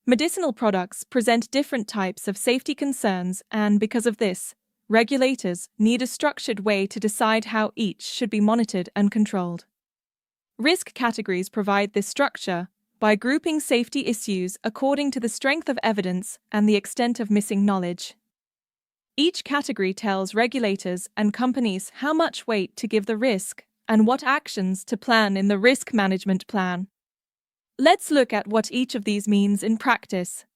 Medicinal products present different types of safety concerns, and because of this, regulators need a structured way to decide how each should be monitored and controlled. Risk categories provide this structure by grouping safety issues according to the strength of evidence and the extent of missing knowledge. Each category tells regulators and companies how much weight to give the risk and what actions to plan in the risk management plan. Let's look at what each of these means in practice.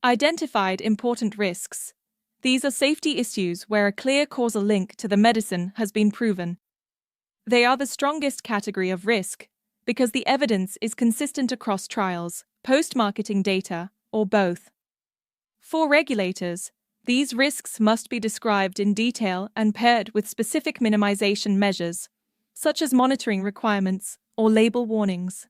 Identified important risks. These are safety issues where a clear causal link to the medicine has been proven. They are the strongest category of risk because the evidence is consistent across trials, post-marketing data, or both. For regulators, these risks must be described in detail and paired with specific minimization measures, such as monitoring requirements or label warnings.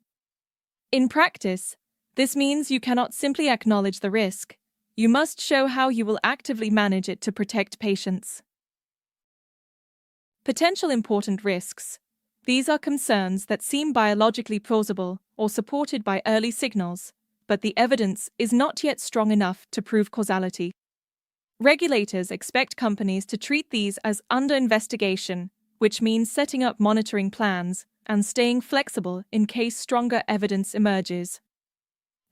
In practice, this means you cannot simply acknowledge the risk. You must show how you will actively manage it to protect patients. Potential important risks. These are concerns that seem biologically plausible or supported by early signals, but the evidence is not yet strong enough to prove causality. Regulators expect companies to treat these as under investigation, which means setting up monitoring plans and staying flexible in case stronger evidence emerges.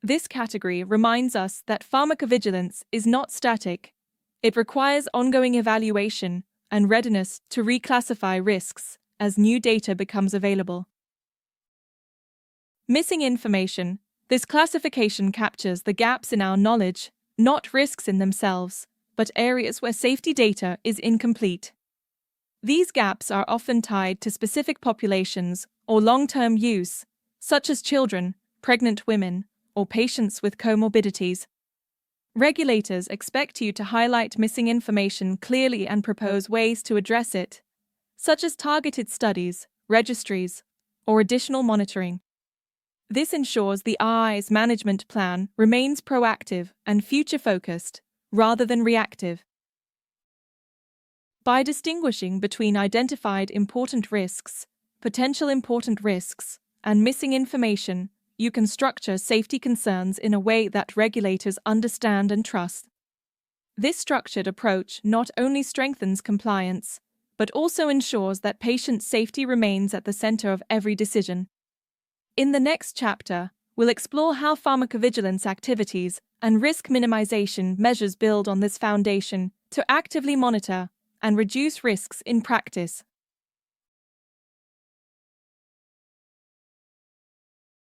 This category reminds us that pharmacovigilance is not static. It requires ongoing evaluation and readiness to reclassify risks as new data becomes available. Missing information. This classification captures the gaps in our knowledge, not risks in themselves, but areas where safety data is incomplete. These gaps are often tied to specific populations or long-term use, such as children, pregnant women, or patients with comorbidities. Regulators expect you to highlight missing information clearly and propose ways to address it, such as targeted studies, registries, or additional monitoring. This ensures the RI's management plan remains proactive and future-focused, rather than reactive. By distinguishing between identified important risks, potential important risks, and missing information, you can structure safety concerns in a way that regulators understand and trust. This structured approach not only strengthens compliance, but also ensures that patient safety remains at the center of every decision. In the next chapter, we'll explore how pharmacovigilance activities and risk minimization measures build on this foundation to actively monitor and reduce risks in practice.